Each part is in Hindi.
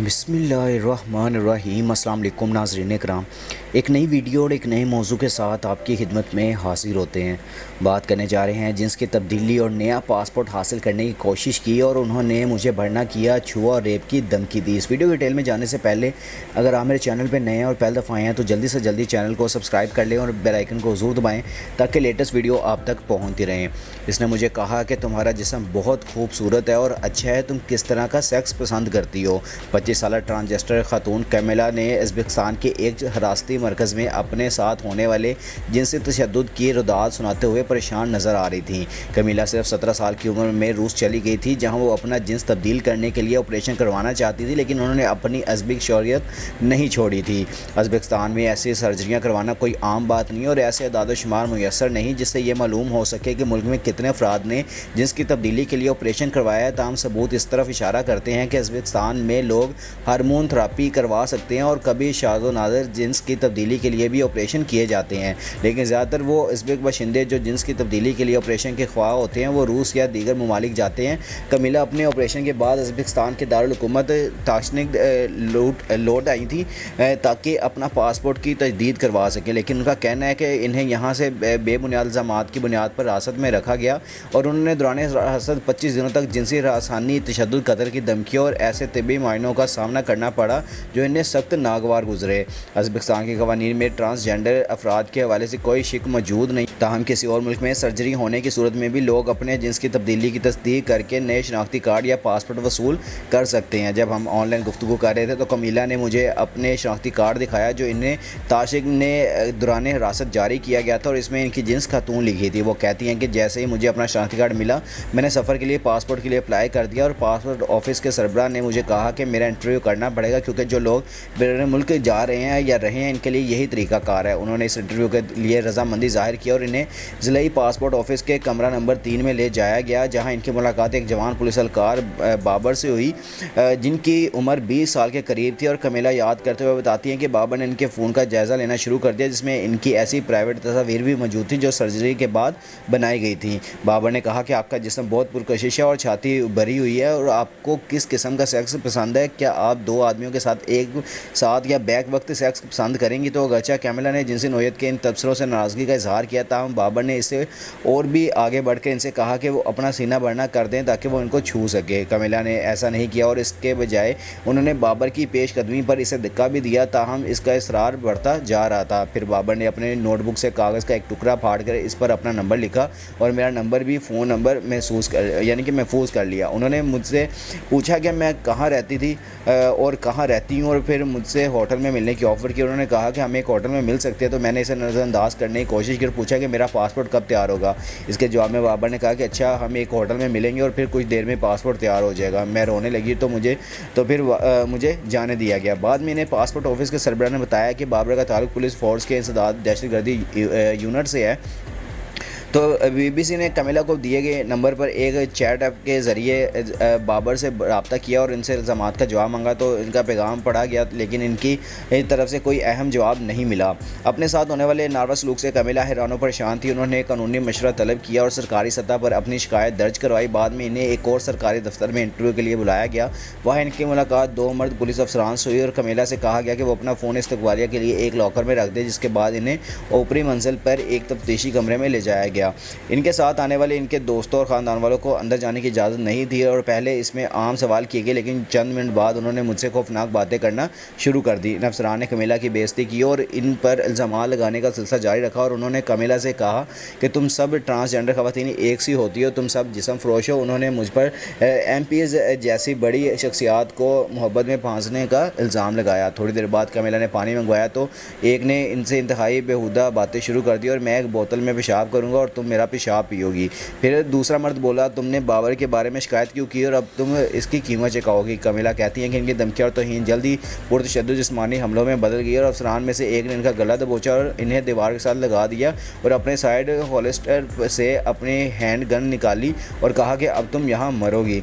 बिस्मिल्लाहिर्रहमानिर्रहीम। अस्सलाम वालेकुम नाज़रीन कराम, एक नई वीडियो और एक नए मौजू के साथ आपकी खिदमत में हाजिर होते हैं। बात करने जा रहे हैं जिन्स की तब्दीली और नया पासपोर्ट हासिल करने की कोशिश की और उन्होंने मुझे भरना किया, छुआ और रेप की धमकी दी। इस वीडियो की डिटेल में जाने से पहले अगर आप मेरे चैनल पर नए हैं और पहले दफ़ा आए हैं तो जल्दी से जल्दी चैनल को सब्सक्राइब कर लें और बेल आइकन को ज़रूर दबाएँ ताकि लेटेस्ट वीडियो आप तक पहुँचती रहें। इसने मुझे कहा कि तुम्हारा जिस्म बहुत खूबसूरत है और अच्छा है, तुम किस तरह का सेक्स पसंद करती हो। 25 साल ट्रांसजेंडर खातून कैमिला ने उज़्बेकिस्तान के एक हिरासती मरकज़ में अपने साथ होने वाले जिनसी तशद्दुद की रुदात सुनाते हुए परेशान नज़र आ रही थी। कैमिला सिर्फ 17 साल की उम्र में रूस चली गई थी, जहां वो अपना जिन्स तब्दील करने के लिए ऑपरेशन करवाना चाहती थी, लेकिन उन्होंने अपनी अज़बिक शौरियत नहीं छोड़ी थी। उज़्बेकिस्तान में ऐसी सर्जरियाँ करवाना कोई आम बात नहीं और ऐसे अदाद-ओ-शुमार मुयस्सर नहीं जिससे ये मालूम हो सके कि मुल्क में कितने अफराद ने जिन्स की तब्दीली के लिए ऑपरेशन करवाया है। तमाम सबूत इस तरफ इशारा करते हैं कि उज़्बेकिस्तान में लोग हार्मोन थेरेपी करवा सकते हैं और कभी शाज़ो नादिर जिन्स की तब्दीली के लिए भी ऑपरेशन किए जाते हैं, लेकिन ज़्यादातर वो उज़्बेक बाशिंदे जो जिन्स की तब्दीली के लिए ऑपरेशन के ख्वाह होते हैं वो रूस या दीगर ममालिक जाते हैं। कैमिला अपने ऑपरेशन के बाद उज़्बेकिस्तान के दारुल हुकूमत ताशनिक लौट आई थी ताकि अपना पासपोर्ट की तजदीद करवा सकें, लेकिन उनका कहना है कि इन्हें यहाँ से बेबुनियाद इल्ज़ामात की बुनियाद पर हिरासत में रखा गया और उन्होंने दौरान हिरासत 25 दिनों तक जिनसी हरासानी, तशद्दुद, कत्ल की धमकियों और ऐसे तिब्बी मायनों का सामना करना पड़ा जो इन्हें सख्त नागवार गुजरे। उज़्बेकिस्तान के कवानीन में ट्रांसजेंडर अफराद के हवाले से कोई शिक मौजूद नहीं, ताहम किसी और मुल्क में सर्जरी होने की सूरत में भी लोग अपने जिन्स की तब्दीली की तस्दीक करके नए शनाख्ती कार्ड या पासपोर्ट वसूल कर सकते हैं। जब हम ऑनलाइन गुफ्तगू कर रहे थे तो कैमिला ने मुझे अपने शनाख्ती कार्ड दिखाया जो इन्हें ताशिक ने दौरान हिरासत जारी किया गया था और इसमें इनकी जिन्स खातून लिखी थी। वो कहती हैं कि जैसे ही मुझे अपना शनाख्ती कार्ड मिला मैंने सफ़र के लिए पासपोर्ट के लिए अप्लाई कर दिया और पासपोर्ट ऑफिस के सरबराह ने मुझे कहा कि मेरा इंटरव्यू करना पड़ेगा क्योंकि जो लोग बैरून मुल्क जा रहे हैं या रहे हैं इनके लिए यही तरीक़ाकार है। उन्होंने इस इंटरव्यू के लिए रजामंदी ज़ाहिर की और इन्हें ज़िलाई पासपोर्ट ऑफिस के कमरा नंबर 3 में ले जाया गया, जहां इनकी मुलाकात एक जवान पुलिस एहलकार बाबर से हुई जिनकी उम्र 20 साल के करीब थी। और कैमिला याद करते हुए बताती हैं कि बाबर ने इनके फ़ोन का जायज़ा लेना शुरू कर दिया जिसमें इनकी ऐसी प्राइवेट तस्वीर भी मौजूद थी जो सर्जरी के बाद बनाई गई थी। बाबर ने कहा कि आपका जिस्म बहुत पुरकशिश है और छाती भरी हुई है और आपको किस किस्म का सेक्स पसंद है, क्या आप दो आदमियों के साथ एक साथ या बैक वक्त सेक्स पसंद करेंगी। तो अगरचे कैमिला ने जिनसी नोयत के इन तबसरों से नाराज़गी का इजहार किया, ताहम बाबर ने इसे और भी आगे बढ़कर इनसे कहा कि वो अपना सीना भरना कर दें ताकि वो इनको छू सके। कैमिला ने ऐसा नहीं किया और इसके बजाय उन्होंने बाबर की पेशकदमी पर इसे धक्का भी दिया, ताहम इसका इसरार बढ़ता जा रहा था। फिर बाबर ने अपने नोटबुक से कागज़ का एक टुकड़ा फाड़ कर इस पर अपना नंबर लिखा और मेरा नंबर भी फ़ोन नंबर महफूज कर लिया। उन्होंने मुझसे पूछा कि मैं कहाँ रहती थी और कहाँ रहती हूँ और फिर मुझसे होटल में मिलने की ऑफ़र की। उन्होंने कहा कि हम एक होटल में मिल सकते हैं, तो मैंने इसे नज़रअंदाज करने की कोशिश की और पूछा कि मेरा पासपोर्ट कब तैयार होगा। इसके जवाब में बाबर ने कहा कि अच्छा, हम एक होटल में मिलेंगे और फिर कुछ देर में पासपोर्ट तैयार हो जाएगा। मैं रोने लगी तो मुझे जाने दिया गया। बाद में इन्हें पासपोर्ट ऑफिस के सरबराह ने बताया कि बाबर का ताल्लुक पुलिस फोर्स के इंसदाद दहशतगर्दी यूनिट से है। तो बीबीसी ने कैमिला को दिए गए नंबर पर एक चैट ऐप के ज़रिए बाबर से रब्ता किया और इनसे इल्ज़ामात का जवाब मांगा, तो इनका पैगाम पढ़ा गया लेकिन इनकी तरफ से कोई अहम जवाब नहीं मिला। अपने साथ होने वाले नारवा सलूक से कैमिला हैरान परेशान थी। उन्होंने कानूनी मशवरा तलब किया और सरकारी सतह पर अपनी शिकायत दर्ज करवाई। बाद में इन्हें एक और सरकारी दफ्तर में इंटरव्यू के लिए बुलाया गया। वहाँ इनकी मुलाकात 2 मर्द पुलिस अफसरान से हुई और कैमिला से कहा गया कि वो अपना फ़ोन इस्तकबालिया के लिए एक लॉकर में रख दे, जिसके बाद इन्हें ऊपरी मंजिल पर एक तफ्तीशी कमरे में ले जाया गया। इनके साथ आने वाले इनके दोस्तों और ख़ानदान वालों को अंदर जाने की इजाज़त नहीं थी और पहले इसमें आम सवाल किए गए, लेकिन चंद मिनट बाद उन्होंने मुझसे खौफनाक बातें करना शुरू कर दी। अफसरान ने कैमिला की बेइज्जती की और इन पर इल्ज़ाम लगाने का सिलसिला जारी रखा और उन्होंने कैमिला से कहा कि तुम सब ट्रांसजेंडर ख़वातीन एक सी होती हो, तुम सब जिस्म फ़रोश हो। उन्होंने मुझ पर MPs जैसी बड़ी शख्सियात को मोहब्बत में फांसने का इल्ज़ाम लगाया। थोड़ी देर बाद कैमिला ने पानी मंगवाया तो एक ने इनसे इंतहाई बेहुदा बातें शुरू कर दी और मैं एक बोतल में पेशाब करूँगा और तुम मेरा पेशाब पियोगी। फिर दूसरा मर्द बोला, तुमने बाबर के बारे में शिकायत क्यों की और अब तुम इसकी कीमत चुकाओगी। कैमिला कहती हैं कि इनकी धमकियाँ और तौहीन जल्दी पुरतशद्दुद जिस्मानी हमलों में बदल गई और अफसरान में से एक ने इनका गला दबोचा और इन्हें दीवार के साथ लगा दिया और अपने साइड होलिस्टर से अपनी हैंड गन निकाली और कहा कि अब तुम यहाँ मरोगी।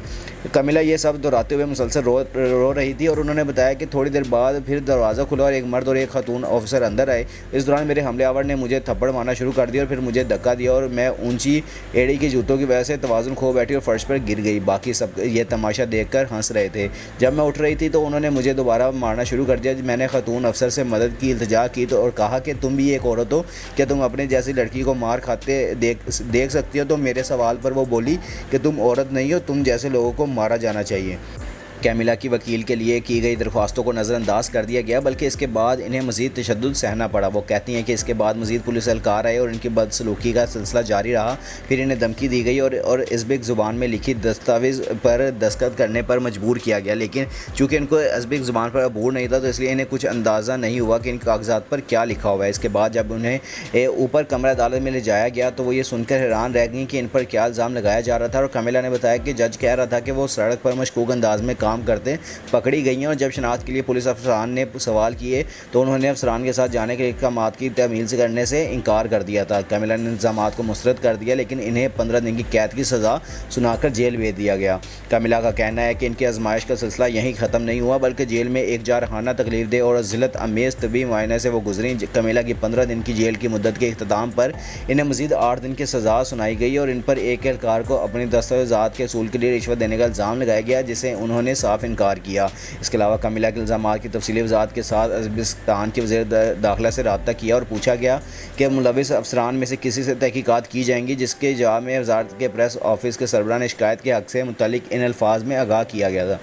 कैमिला ये सब दोहराते हुए मुसलसल रो रही थी और उन्होंने बताया कि थोड़ी देर बाद फिर दरवाज़ा खुला और एक मर्द और एक खातून ऑफिसर अंदर आए। इस दौरान मेरे हमले आवर ने मुझे थप्पड़ मारना शुरू कर दिया और फिर मुझे धक्का दिया और मैं ऊंची एड़ी के जूतों की वजह से तवाज़ुन खो बैठी और फर्श पर गिर गई। बाकी सब ये तमाशा देखकर हंस रहे थे। जब मैं उठ रही थी तो उन्होंने मुझे दोबारा मारना शुरू कर दिया। मैंने खातून अफसर से मदद की इल्तिजा की तो और कहा कि तुम भी एक औरत हो, क्या तुम अपने जैसी लड़की को मार खाते देख सकती हो? तो मेरे सवाल पर वो बोली कि तुम औरत नहीं हो, तुम जैसे लोगों को मारा जाना चाहिए। कैमिला की वकील के लिए की गई दरख्वास्तों को नज़रअंदाज कर दिया गया, बल्कि इसके बाद इन्हें मज़ीद तशद्दुद सहना पड़ा। वो कहती हैं कि इसके बाद मज़ीद पुलिस एहलकार आए और इनकी बदसलूकी का सिलसिला जारी रहा। फिर इन्हें धमकी दी गई और अज़बिक ज़ुबान में लिखी दस्तावेज़ पर दस्तखत करने पर मजबूर किया गया। लेकिन चूँकि इनको अज़बिक ज़ुबान पर अबूर नहीं था तो इसलिए इन्हें कुछ अंदाज़ा नहीं हुआ कि इन कागज़ात पर क्या लिखा हुआ है। इसके बाद जब उन्हें ऊपर कमरा अदालत में ले जाया गया तो वो ये सुनकर हैरान रह गई कि इन पर क्या इल्ज़ाम लगाया जा रहा था। और कैमिला ने बताया कि जज कह रहा था कि वो सड़क पर मशकूक अंदाज में काम करते पकड़ी गई हैं और जब शनाख्त के लिए पुलिस अफसरान ने सवाल किए तो उन्होंने अफसरान के साथ जाने के इक़दामात की तमील से करने से इनकार कर दिया था। कैमिला ने इंतज़ामात को मुस्तरद कर दिया, लेकिन इन्हें 15 दिन की कैद की सज़ा सुनाकर जेल भेज दिया गया। कैमिला का कहना है कि इनकी आजमाइश का सिलसिला यहीं ख़त्म नहीं हुआ, बल्कि जेल में एक जारहाना तकलीफदेह और ज़िल्लत अमेज़ तबी मुआयने से वो गुजरी। कैमिला की 15 दिन की जेल की मुद्दत के इख्तिताम पर इन्हें मज़ीद 8 दिन की सज़ा सुनाई गई और इन पर एक एहलकार को अपनी दस्तावेज़ात के असूल के लिए रिश्वत देने का इल्ज़ाम लगाया गया, जिसे उन्होंने साफ इनकार किया। इसके अलावा कैमिला के इल्ज़ामात की तफसीली वज़ाहत के साथ अज़रबैजान के वज़ीर दाखिला से रब्ता किया और पूछा गया कि मुलविस अफसरान में से किसी से तहकीकात की जाएंगी, जिसके जवाब में वज़ारत के प्रेस ऑफिस के सरबराह ने शिकायत के हक़ से मुतल्लिक़ इन अल्फाज में आगाह किया गया था।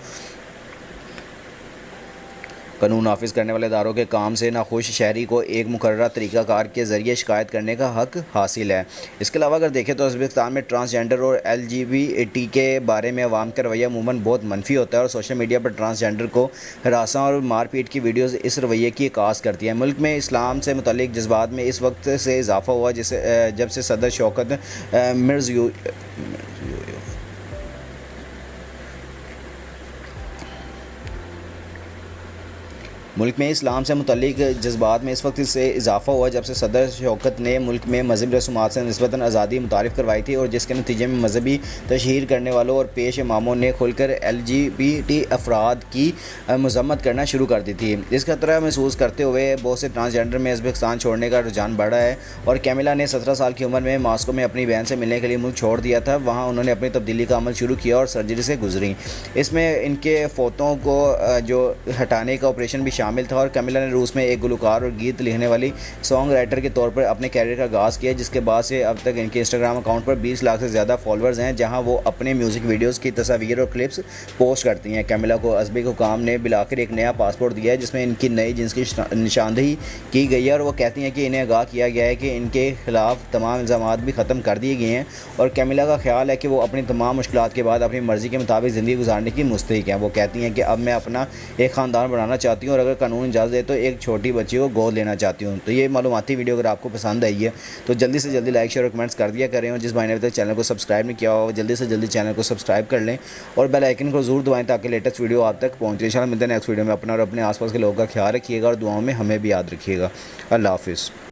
कानून नाफिज करने वाले इदारों के काम से नाखुश शहरी को एक मुकर्रर तरीक़ाकार के ज़रिए शिकायत करने का हक़ हासिल है। इसके अलावा अगर देखें तो अज़रबैजान में ट्रांसजेंडर और LGBT के बारे में अवाम का रवैया अमूमन बहुत मनफी होता है और सोशल मीडिया पर ट्रांसजेंडर को हरासा और मारपीट की वीडियोज़ इस रवैये की अक्कास करती हैं। मुल्क में इस्लाम से मुतल्लिक़ जज्बात में इस वक्त से इजाफ़ा हुआ जब से सदर शौकत मुल्क में इस्लाम से मुतल्लिक़ जज्बात में इस वक्त से इजाफ़ा हुआ जब से सदर शौकत ने मुल्क में मज़हबी रसूमात से निस्बतन आज़ादी मुतारिफ़ करवाई थी और जिसके नतीजे में मजहबी तशहीर करने वालों और पेश इमामों ने खुलकर LGBT अफराद की मज़म्मत करना शुरू कर दी थी। इस खतरा महसूस करते हुए बहुत से ट्रांसजेंडर में अज़रबैजान छोड़ने का रुझान बढ़ा है और कैमिला ने 17 साल की उम्र में मॉस्को में अपनी बहन से मिलने के लिए मुल्क छोड़ दिया था। वहाँ उन्होंने अपनी तब्दीली का अमल शुरू किया और सर्जरी से गुजरी। इसमें इनके फोतों को जो हटाने का ऑपरेशन भी शामिल था और कैमिला ने रूस में एक गुलकार और गीत लिखने वाली सॉन्ग राइटर के तौर पर अपने कैरियर का आगाज़ किया, जिसके बाद से अब तक इनके इंस्टाग्राम अकाउंट पर 20 लाख से ज़्यादा फॉलोअर्स हैं, जहां वो अपने म्यूज़िक वीडियोस की तस्वीर और क्लिप्स पोस्ट करती हैं। कैमिला को अज़बिक हुकाम ने बिलाकर एक नया पासपोर्ट दिया है जिसमें इनकी नई जिन्स की निशानदही की गई है और वो कहती हैं कि इन्हें आगाह किया गया है कि इनके खिलाफ तमाम इल्ज़ामात भी ख़त्म कर दिए गए हैं और कैमिला का ख्याल है कि वो अपनी तमाम मुश्किलात के बाद अपनी मर्ज़ी के मुताबिक ज़िंदगी गुजारने की मुस्तहिक हैं। वो कहती हैं कि अब मैं अपना एक ख़ानदान बनाना चाहती हूँ और अगर कानून इजाज़त दे तो एक छोटी बच्ची को गोद लेना चाहती हूँ। तो ये मालूमाती वीडियो अगर आपको पसंद आई है तो जल्दी से जल्दी लाइक शेयर और कमेंट्स कर दिया करें और जिस भाई ने अभी तक चैनल को सब्सक्राइब नहीं किया हो जल्दी से जल्दी चैनल को सब्सक्राइब कर लें और बेल आइकन को ज़रूर दबाएं ताकि लेटेस्ट वीडियो आप तक पहुँचे। इंशाल्लाह मिलते हैं नेक्स्ट वीडियो में। अपना और अपने आसपास के लोगों का ख्याल रखिएगा और दुआओं में हमें भी याद रखिएगा। अल्लाह हाफ़िज़।